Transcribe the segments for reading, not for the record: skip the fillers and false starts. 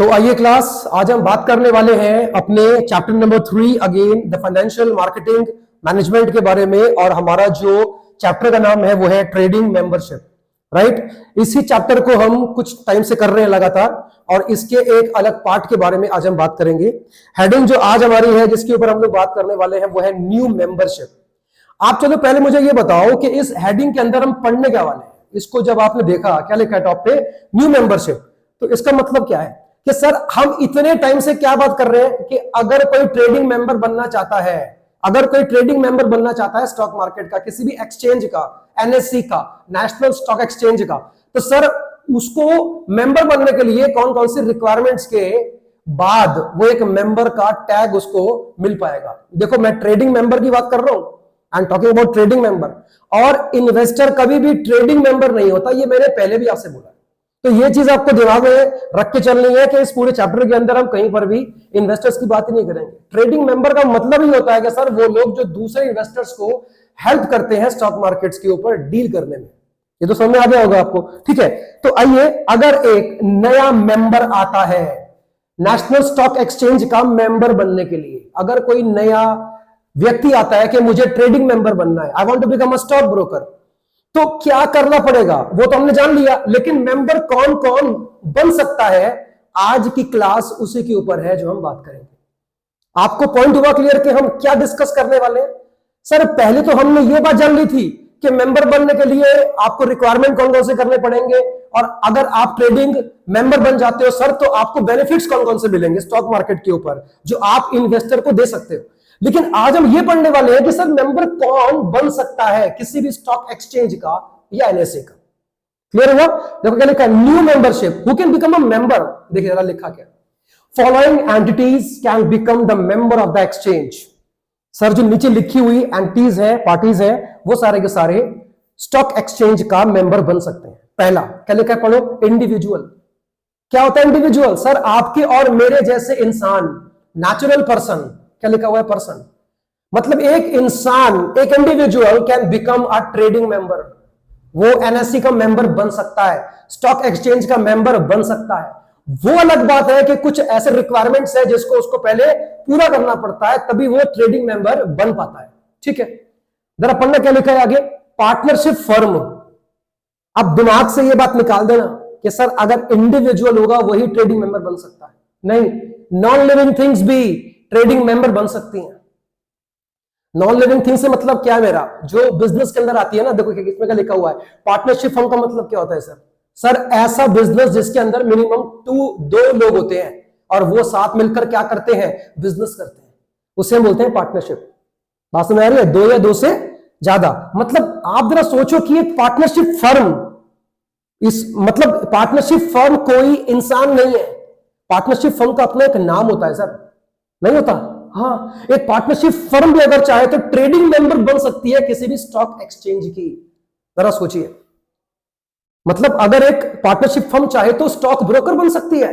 तो आइए क्लास, आज हम बात करने वाले हैं अपने chapter number 3 again the financial marketing management के बारे में। और हमारा जो चैप्टर का नाम है वो है ट्रेडिंग मेंबरशिप, राइट। इसी चैप्टर को हम कुछ टाइम से कर रहे हैं लगातार, और इसके एक अलग पार्ट के बारे में आज हम बात करेंगे। हेडिंग जो आज हमारी है जिसके ऊपर हम लोग बात करने वाले हैं वो है न्यू मेंबरशिप। आप चलो पहले मुझे ये बताओ कि इस हेडिंग के अंदर हम पढ़ने क्या वाले हैं। इसको जब आपने देखा क्या लिखा है टॉप पे, न्यू मेंबरशिप, तो इसका मतलब क्या है कि सर हम इतने टाइम से क्या बात कर रहे हैं कि अगर कोई ट्रेडिंग मेंबर बनना चाहता है, अगर कोई ट्रेडिंग मेंबर बनना चाहता है स्टॉक मार्केट का, किसी भी एक्सचेंज का, एनएससी का, नेशनल स्टॉक एक्सचेंज का, तो सर उसको मेंबर बनने के लिए कौन कौन सी रिक्वायरमेंट्स के बाद वो एक मेंबर का टैग उसको मिल पाएगा। देखो मैं ट्रेडिंग मेंबर की बात कर रहा हूं, I am talking about trading member. और इन्वेस्टर कभी भी ट्रेडिंग मेंबर नहीं होता, ये मैंने पहले भी आपसे बोला। तो ये चीज आपको दिमाग में रख के चलनी है कि इस पूरे चैप्टर के अंदर हम कहीं पर भी इन्वेस्टर्स की बात ही नहीं करेंगे। ट्रेडिंग मेंबर का मतलब ही होता है कि सर वो लोग जो दूसरे इन्वेस्टर्स को हेल्प करते हैं स्टॉक मार्केट्स के ऊपर डील करने में। ये तो समझ में आ गया होगा आपको, ठीक है। तो आइए, अगर एक नया मेंबर आता है नेशनल स्टॉक एक्सचेंज का मेंबर बनने के लिए, अगर कोई नया व्यक्ति आता है कि मुझे ट्रेडिंग मेंबर बनना है, I want to become a stock broker, तो क्या करना पड़ेगा वो तो हमने जान लिया। लेकिन मेंबर कौन कौन बन सकता है, आज की क्लास उसी के ऊपर है जो हम बात करेंगे। आपको पॉइंट हुआ क्लियर कि हम क्या डिस्कस करने वाले हैं। सर पहले तो हमने ये बात जान ली थी कि मेंबर बनने के लिए आपको रिक्वायरमेंट कौन कौन से करने पड़ेंगे, और अगर आप ट्रेडिंग मेंबर बन जाते हो सर तो आपको बेनिफिट्स कौन कौन से मिलेंगे स्टॉक मार्केट के ऊपर जो आप इन्वेस्टर को दे सकते हो। लेकिन आज हम ये पढ़ने वाले हैं कि सर मेंबर कौन बन सकता है किसी भी स्टॉक एक्सचेंज का या एनएसए का। क्लियर हुआ? देखो क्या लिखा है, new membership, who can become a member. देखिए जरा लिखा क्या, following entities can become the member of the exchange. Sir जो नीचे लिखी हुई एंटिटीज है, पार्टीज है, वो सारे के सारे स्टॉक एक्सचेंज का मेंबर बन सकते हैं। पहला क्या लिखा है, पढ़ो, इंडिविजुअल। क्या होता है इंडिविजुअल? सर आपके और मेरे जैसे इंसान, नेचुरल पर्सन। क्या लिखा हुआ है, पर्सन, मतलब एक इंसान, एक individual can become a trading member. वो एनएससी का मेंबर बन सकता है, स्टॉक एक्सचेंज का मेंबर बन सकता है। वो अलग बात है कि कुछ ऐसे रिक्वायरमेंट्स है जिसको उसको पहले पूरा करना पड़ता है, तभी वो ट्रेडिंग मेंबर बन पाता है। ठीक है, जरा पढ़ना क्या लिखा है आगे, पार्टनरशिप फर्म। अब दिमाग से ये बात निकाल देना कि सर अगर इंडिविजुअल होगा वही ट्रेडिंग मेंबर बन सकता है, नहीं, नॉन लिविंग थिंग्स भी ट्रेडिंग मेंबर बन सकती हैं। नॉन लिविंग थिंग से मतलब क्या है मेरा, जो बिजनेस के अंदर आती है ना। देखो इसमें क्या लिखा हुआ है, पार्टनरशिप फर्म का मतलब क्या होता है सर? सर ऐसा बिजनेस जिसके अंदर मिनिमम दो लोग होते हैं और वो साथ मिलकर क्या करते हैं, बिजनेस करते हैं, उसे हम बोलते हैं पार्टनरशिप। बात समझ आ रही है? दो या दो से ज्यादा। मतलब आप जरा सोचो कि एक पार्टनरशिप फर्म, इस मतलब पार्टनरशिप फर्म कोई इंसान नहीं है। पार्टनरशिप फर्म का अपना एक नाम होता है सर, नहीं होता? हाँ, एक पार्टनरशिप फर्म भी अगर चाहे तो ट्रेडिंग मेंबर बन सकती है किसी भी स्टॉक एक्सचेंज की। जरा सोचिए, मतलब अगर एक पार्टनरशिप फर्म चाहे तो स्टॉक ब्रोकर बन सकती है,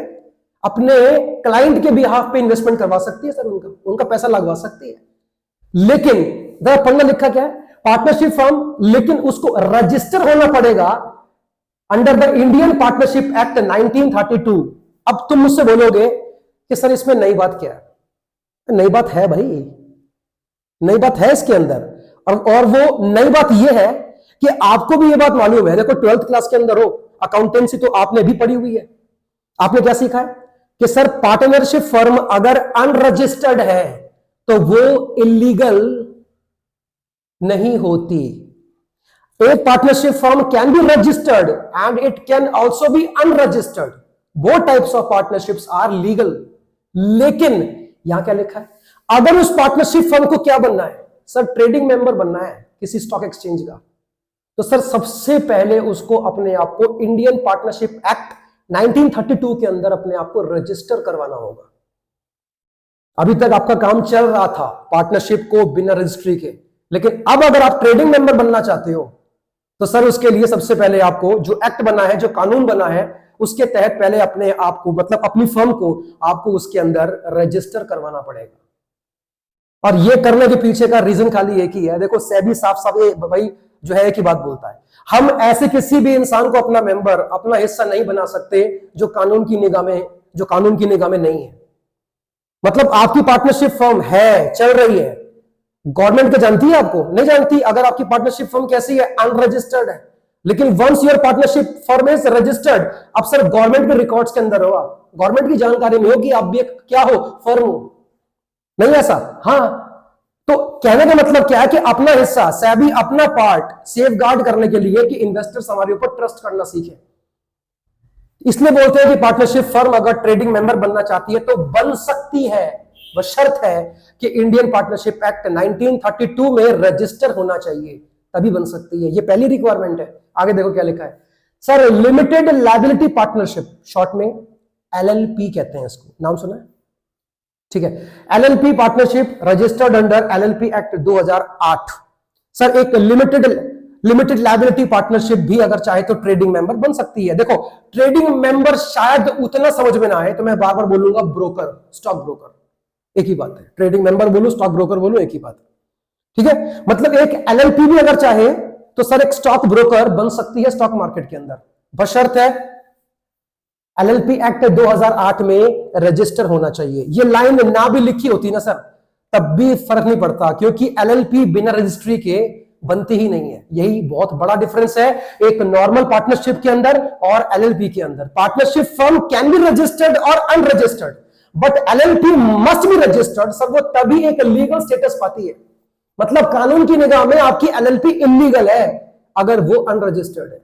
अपने क्लाइंट के बिहाफ पे इन्वेस्टमेंट करवा सकती है सर, उनका पैसा लगवा सकती है। लेकिन जरा पढ़ना लिखा क्या है, पार्टनरशिप फर्म, लेकिन उसको रजिस्टर होना पड़ेगा under the Indian partnership act 1932। अब तुम मुझसे बोलोगे कि सर इसमें नई बात क्या है? नई बात है भाई, नई बात है इसके अंदर। और वो नई बात ये है कि आपको भी ये बात मालूम है, देखो 12th क्लास के अंदर हो, अकाउंटेंसी तो आपने भी पढ़ी हुई है। आपने क्या सीखा है कि सर पार्टनरशिप फर्म अगर अनरजिस्टर्ड है तो वो इलीगल नहीं होती। एक partnership firm can be registered and it can also be unregistered. Both types of partnerships are legal. लेकिन यहां क्या लिखा है, अगर उस पार्टनरशिप फर्म को क्या बनना है सर, ट्रेडिंग मेंबर बनना है किसी स्टॉक एक्सचेंज का, तो सर सबसे पहले उसको अपने आप को इंडियन पार्टनरशिप एक्ट 1932 के अंदर अपने आप को रजिस्टर करवाना होगा। अभी तक आपका काम चल रहा था पार्टनरशिप को बिना रजिस्ट्री के, लेकिन अब अगर आप ट्रेडिंग मेंबर बनना चाहते हो तो सर उसके लिए सबसे पहले आपको जो एक्ट बना है, जो कानून बना है, उसके तहत पहले अपने आप को, मतलब अपनी फर्म को आपको उसके अंदर रजिस्टर करवाना पड़ेगा। और ये करने के पीछे का रीजन खाली एक ही है, देखो सेबी साफ साफ ये भाई जो है एक ही बात बोलता है, हम ऐसे किसी भी इंसान को अपना मेंबर, अपना हिस्सा नहीं बना सकते जो कानून की निगाह में जो कानून की निगाह में नहीं है। मतलब आपकी पार्टनरशिप फर्म है, चल रही है, गवर्नमेंट को जानती है, आपको नहीं जानती। अगर आपकी पार्टनरशिप फर्म कैसी है, अनरजिस्टर्ड है, लेकिन once your partnership firm is registered, अब सर गवर्नमेंट के रिकॉर्ड्स के अंदर हो, आप गवर्नमेंट की जानकारी में हो कि आप भी एक क्या हो, फर्म हो, नहीं ऐसा? हाँ, तो कहने का मतलब क्या है कि अपना हिस्सा, सेबी अपना पार्ट सेफगार्ड करने के लिए कि इन्वेस्टर्स हमारे ऊपर ट्रस्ट करना सीखे, इसलिए बोलते हैं कि पार्टनरशिप फर्म अगर ट्रेडिंग मेंबर बनना चाहती है तो बन सकती है, वह शर्त है कि इंडियन पार्टनरशिप एक्ट 1932 में रजिस्टर होना चाहिए, तभी बन सकती है। ये पहली रिक्वायरमेंट है। आगे देखो क्या लिखा है sir, limited liability partnership, short में एलएलपी कहते हैं इसको, नाम सुना है? ठीक है, LLP partnership registered under LLP act 2008। Sir एक लिमिटेड लायबिलिटी पार्टनरशिप भी अगर चाहे तो ट्रेडिंग मेंबर बन सकती है। देखो ट्रेडिंग मेंबर शायद उतना समझ में ना आए तो मैं बार बार बोलूंगा ब्रोकर, स्टॉक ब्रोकर, एक ही बात है। ट्रेडिंग मेंबर बोलूं, स्टॉक ब्रोकर बोलूं, एक ही बात है। ठीक है, मतलब एक एलएलपी भी अगर चाहे तो सर एक स्टॉक ब्रोकर बन सकती है स्टॉक मार्केट के अंदर, बशर्ते है एलएलपी एक्ट 2008 में रजिस्टर होना चाहिए। ये लाइन ना भी लिखी होती ना सर तब भी फर्क नहीं पड़ता, क्योंकि एलएलपी बिना रजिस्ट्री के बनती ही नहीं है। यही बहुत बड़ा डिफरेंस है एक नॉर्मल पार्टनरशिप के अंदर और एलएलपी के अंदर। Partnership firm can be registered और unregistered, but LLP must be registered. Sir वो तभी एक लीगल स्टेटस पाती है, मतलब कानून की निगाह में आपकी एलएलपी इलीगल है अगर वो अनरजिस्टर्ड है।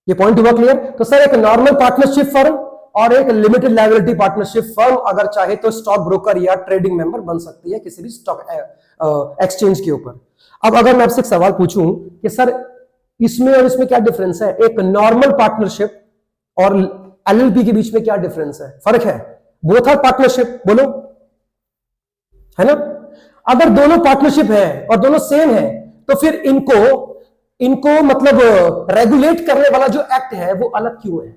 ये पॉइंट हुआ क्लियर? तो सर एक नॉर्मल पार्टनरशिप फर्म और एक लिमिटेड लायबिलिटी पार्टनरशिप फर्म अगर चाहे तो स्टॉक ब्रोकर या ट्रेडिंग मेंबर बन सकती है किसी भी स्टॉक एक्सचेंज के ऊपर। अब अगर मैं आपसे एक सवाल पूछूं कि सर इसमें और इसमें क्या डिफरेंस है, एक नॉर्मल पार्टनरशिप और एलएलपी के बीच में क्या डिफरेंस है, फर्क है? बोथ आर पार्टनरशिप, बोलो, है ना? अगर दोनों पार्टनरशिप है और दोनों सेम है तो फिर इनको मतलब रेगुलेट करने वाला जो एक्ट है वो अलग क्यों है?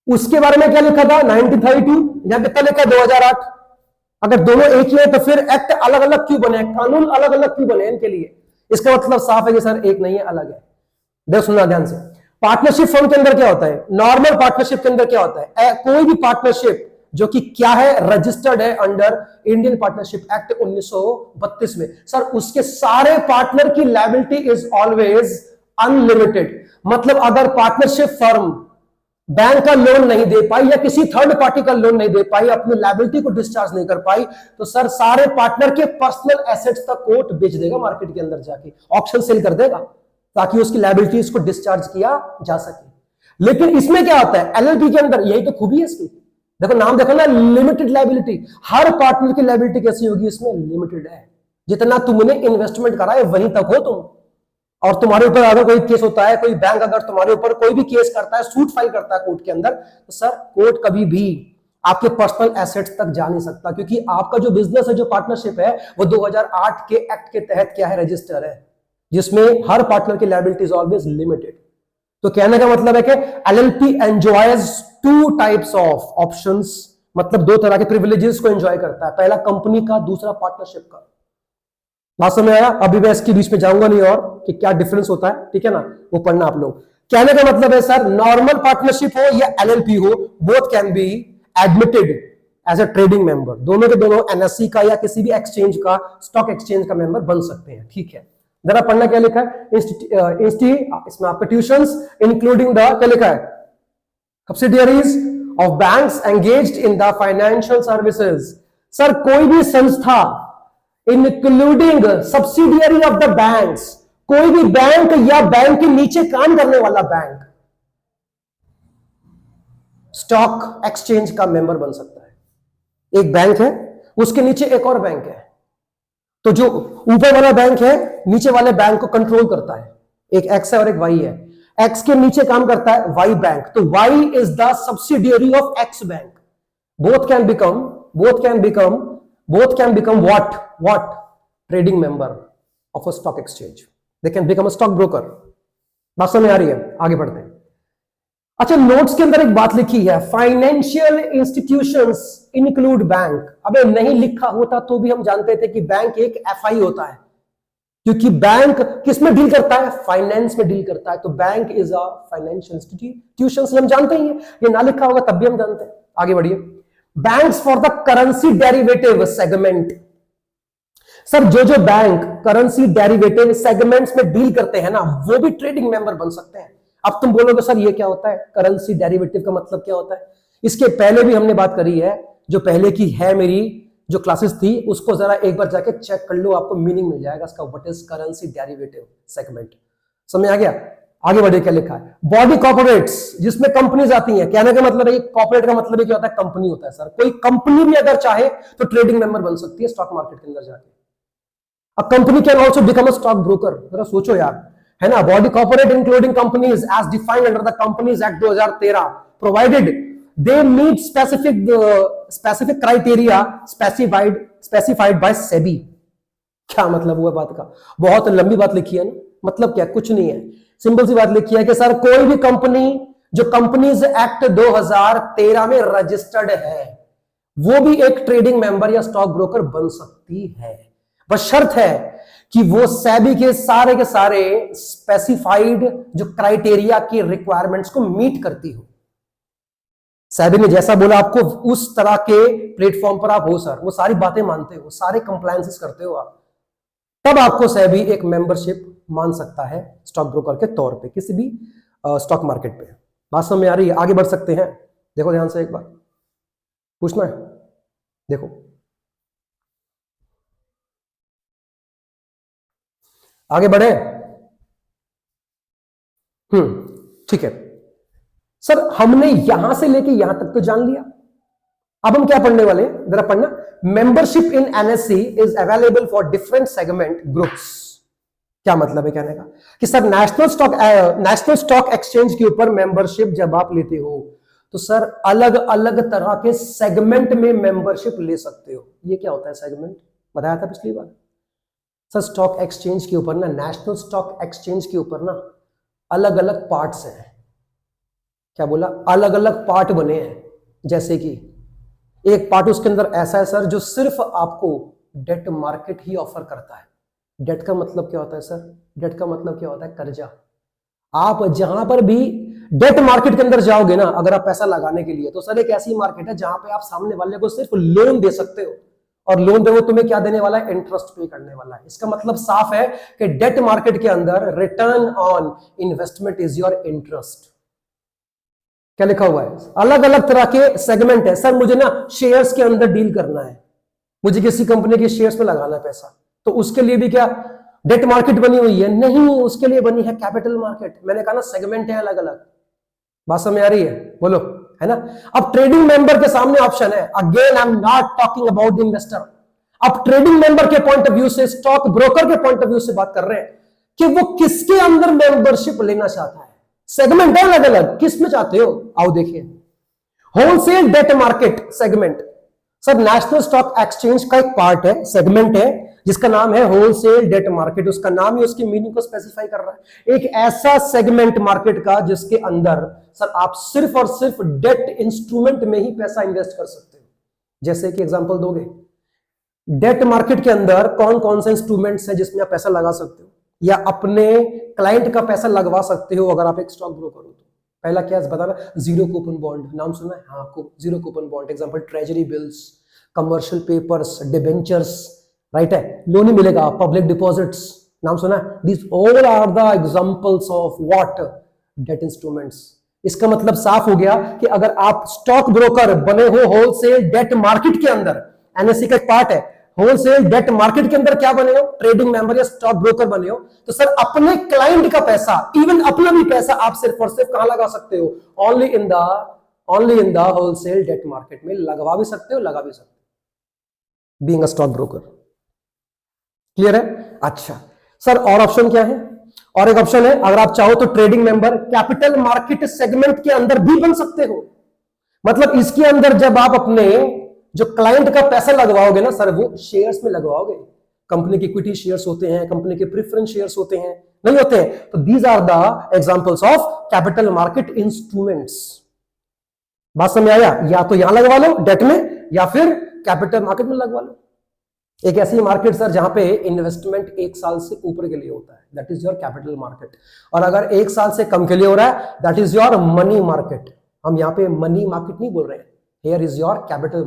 उसके बारे में क्या लिखा था 1932, यहां कितना लिखा है 2008। अगर दोनों एक ही है तो फिर एक्ट अलग अलग क्यों बने, कानून अलग अलग क्यों बने इनके लिए? इसका मतलब साफ है कि सर एक नहीं है, अलग है। देखो सुनना ध्यान से, पार्टनरशिप फर्म के अंदर क्या होता है, नॉर्मल पार्टनरशिप के अंदर क्या होता है, कोई भी पार्टनरशिप जो कि क्या है, रजिस्टर्ड है अंडर इंडियन पार्टनरशिप एक्ट 1932 में, सर उसके सारे पार्टनर की लायबिलिटी इज ऑलवेज अनलिमिटेड। मतलब अगर पार्टनरशिप फर्म बैंक का लोन नहीं दे पाई या किसी थर्ड पार्टी का लोन नहीं दे पाई, अपनी लायबिलिटी को डिस्चार्ज नहीं कर पाई, तो सर सारे पार्टनर के पर्सनल एसेट्स तक कोर्ट बेच देगा, मार्केट के अंदर जाके ऑक्शन सेल कर देगा ताकि उसकी लायबिलिटीज को डिस्चार्ज किया जा सके। लेकिन इसमें क्या होता है एलएलपी के अंदर, यही तो खूबी है इसकी। देखो नाम देखो ना, लिमिटेड लायबिलिटी, हर पार्टनर की लायबिलिटी कैसी होगी इसमें, लिमिटेड है। जितना तुमने इन्वेस्टमेंट करा है वहीं तक हो तुम, और तुम्हारे ऊपर अगर कोई केस होता है, कोई बैंक अगर तुम्हारे ऊपर कोई भी केस करता है, सूट फाइल करता है कोर्ट के अंदर, तो सर कोर्ट कभी भी आपके पर्सनल एसेट्स तक जा नहीं सकता, क्योंकि आपका जो बिजनेस है, जो पार्टनरशिप है, वो 2008 के एक्ट के तहत क्या है, रजिस्टर है, जिसमें हर पार्टनर की लायबिलिटी इज ऑलवेज लिमिटेड। तो कहने का मतलब है कि LLP enjoys two types of options, मतलब दो तरह के प्रिविलेजेस को एंजॉय करता है, पहला कंपनी का, दूसरा पार्टनरशिप का। बात समझ आया? अभी मैं इसके बीच में जाऊंगा नहीं और कि क्या डिफरेंस होता है, ठीक है ना, वो पढ़ना आप लोग। कहने का मतलब है सर नॉर्मल पार्टनरशिप हो या एलएलपी हो, both can be admitted as a trading member. दोनों के दोनों एनएससी का या किसी भी एक्सचेंज का, स्टॉक एक्सचेंज का मेंबर बन सकते हैं, ठीक है। जरा पढ़ना क्या लिखा है, इसमें आपके ट्यूशंस इंक्लूडिंग द, क्या लिखा है, subsidiaries of banks engaged in the financial services. Sir कोई भी संस्था including subsidiary of the banks, कोई भी बैंक या बैंक के नीचे काम करने वाला बैंक स्टॉक एक्सचेंज का मेंबर बन सकता है। एक बैंक है, उसके नीचे एक और बैंक है, तो जो ऊपर वाला बैंक है नीचे वाले बैंक को कंट्रोल करता है। एक एक्स है और एक वाई है, एक्स के नीचे काम करता है वाई बैंक, तो Y is the subsidiary of X bank. Both can become what trading member of a stock exchange, they can become a stock broker। बात समझ आ रही है? आगे बढ़ते हैं। अच्छा, नोट्स के अंदर एक बात लिखी है, फाइनेंशियल इंस्टीट्यूशंस इंक्लूड बैंक। अबे नहीं लिखा होता तो भी हम जानते थे कि बैंक एक एफआई होता है, क्योंकि बैंक किस में डील करता है, फाइनेंस में डील करता है। तो bank is a financial institution, हम जानते ही हैं, ये ना लिखा होगा तब भी हम जानते हैं। आगे बढ़िए, banks for the currency derivative segment. Sir जो जो बैंक करेंसी डेरिवेटिव सेगमेंट्स में डील करते हैं ना, वो भी ट्रेडिंग मेंबर बन सकते हैं। अब तुम बोलोगे सर ये क्या होता है, करेंसी डेरिवेटिव का मतलब क्या होता है? इसके पहले भी हमने बात करी है, जो पहले की है मेरी जो क्लासेस थी, उसको जरा एक बार जाके चेक कर लो, आपको मीनिंग मिल जाएगा इसका, what is currency derivative segment. समझ आ गया? आगे बढ़े, क्या लिखा है, बॉडी कॉर्पोरेट्स, जिसमें कंपनीज आती हैं। कहने का मतलब है, कॉर्पोरेट का मतलब है क्या होता है, कंपनी होता है। सर कोई कंपनी भी अगर चाहे तो ट्रेडिंग मेंबर बन सकती है स्टॉक मार्केट के अंदर जाके। A company can also become a stock broker। जरा सोचो यार, है ना। Body corporate including companies as defined under the companies act 2013 provided they meet specific criteria specified by SEBI. क्या मतलब हुआ बात का? बहुत लंबी बात लिखी है ना, मतलब क्या, कुछ नहीं है, सिंपल सी बात लिखी है कि सर कोई भी कंपनी जो कंपनीज एक्ट 2013 में रजिस्टर्ड है, वो भी एक ट्रेडिंग मेंबर या स्टॉक ब्रोकर बन सकती है। बस शर्त है कि वो सेबी के सारे स्पेसिफाइड जो क्राइटेरिया की रिक्वायरमेंट्स को मीट करती हो। सेबी ने जैसा बोला आपको, उस तरह के प्लेटफॉर्म पर आप हो सर, वो सारी बातें मानते हो, सारे कंप्लायंसेस करते हो आप, तब आपको सेबी एक मेंबरशिप मान सकता है स्टॉक ब्रोकर के तौर पे किसी भी स्टॉक मार्केट पे। बात समझ में आ रही है? आगे बढ़ सकते हैं। देखो ध्यान से, एक बार पूछना है, देखो आगे बढ़े। ठीक है सर, हमने यहां से लेके यहां तक तो जान लिया। अब हम क्या पढ़ने वाले हैं, जरा पढ़ना। Membership in NSC is available for different segment groups. क्या मतलब है कहने का कि सर नेशनल स्टॉक एक्सचेंज के ऊपर मेंबरशिप जब आप लेते हो तो सर अलग अलग तरह के सेगमेंट में मेंबरशिप ले सकते हो। ये क्या होता है सेगमेंट, बताया था पिछली बार। सर स्टॉक एक्सचेंज के ऊपर ना, नेशनल स्टॉक एक्सचेंज के ऊपर ना अलग अलग पार्ट्स हैं। क्या बोला, अलग अलग पार्ट बने हैं। जैसे कि एक पार्ट उसके अंदर ऐसा है सर जो सिर्फ आपको डेट मार्केट ही ऑफर करता है। डेट का मतलब क्या होता है सर, डेट का मतलब क्या होता है, कर्जा। आप जहां पर भी डेट मार्केट के अंदर जाओगे ना, अगर आप पैसा लगाने के लिए, तो सर एक ऐसी मार्केट है जहां पे आप सामने वाले को सिर्फ लोन दे सकते हो, और लोन दे वो तुम्हें क्या देने वाला है, इंटरेस्ट पे करने वाला है। इसका मतलब साफ है कि डेट मार्केट के अंदर return on investment is your interest. क्या लिखा हुआ है, अलग अलग तरह के सेगमेंट है। सर मुझे ना शेयर्स के अंदर डील करना है, मुझे किसी कंपनी के शेयर्स पे लगाना है पैसा, तो उसके लिए भी क्या डेट मार्केट बनी हुई है? नहीं, उसके लिए बनी है कैपिटल मार्केट। मैंने कहा ना सेगमेंट है अलग अलग। बात समझ आ रही है, बोलो, है ना। अब ट्रेडिंग मेंबर के सामने ऑप्शन है, again I am not talking about the investor. अब ट्रेडिंग मेंबर के पॉइंट ऑफ व्यू से, स्टॉक ब्रोकर के पॉइंट ऑफ व्यू से बात कर रहे हैं कि वो किसके अंदर मेंबरशिप लेना चाहता है। सेगमेंट है अलग अलग, किस में चाहते हो, आओ देखिए। Wholesale debt market segment, sir national stock exchange का एक पार्ट है, सेगमेंट है, जिसका नाम है होलसेल डेट मार्केट। उसका नाम ही उसकी मीनिंग को स्पेसिफाई कर रहा है। एक ऐसा सेगमेंट मार्केट का जिसके अंदर सर आप सिर्फ और सिर्फ डेट इंस्ट्रूमेंट में ही पैसा इन्वेस्ट कर सकते हो। जैसे कि एग्जांपल दोगे, डेट मार्केट के अंदर कौन कौन से इंस्ट्रूमेंट्स हैं जिसमें आप पैसा लगा सकते हो या अपने क्लाइंट का पैसा लगवा सकते हो अगर आप एक स्टॉक ब्रोकर हो तो? पहला क्या बताना, जीरो कूपन बॉन्ड, नाम सुना है? हाँ, zero coupon bond, example treasury bills, commercial papers, debentures, right है, लोन ही मिलेगा, पब्लिक डिपॉजिट्स, नाम सुना है? This all are the examples of what, debt instruments. इसका मतलब साफ हो गया कि अगर आप स्टॉक ब्रोकर बने हो होलसेल डेट मार्केट के अंदर, एनएससी का एक पार्ट है, होलसेल डेट मार्केट के अंदर क्या बने हो, ट्रेडिंग मेंबर या स्टॉक ब्रोकर बने हो, तो सर अपने क्लाइंट का पैसा, इवन अपना भी पैसा आप सिर्फ और सिर्फ कहां लगा सकते हो, only in the wholesale debt market में लगवा भी सकते हो, लगा भी सकते हो, being a stock broker. Clear है? अच्छा सर, और ऑप्शन क्या है? और एक ऑप्शन है, अगर आप चाहो तो trading member capital market segment के अंदर भी बन सकते हो। मतलब इसके अंदर जब आप अपने जो क्लाइंट का पैसा लगवाओगे ना सर, वो शेयर्स में लगवाओगे। कंपनी के इक्विटी शेयर्स होते हैं, कंपनी के प्रेफरेंस शेयर्स होते हैं, नहीं होते हैं? तो these are the examples of capital market instruments. बात समझ आया? या तो यहां लगवा लो डेट में, या फिर कैपिटल मार्केट में लगवा लो। एक ऐसी मार्केट सर जहां पे इन्वेस्टमेंट 1 साल से ऊपर के लिए होता है, that is your capital market. और अगर 1 साल से कम के लिए हो रहा है, that is your money market. हम यहाँ पे मनी मार्केट नहीं बोल रहे हैं, हियर इज योर कैपिटल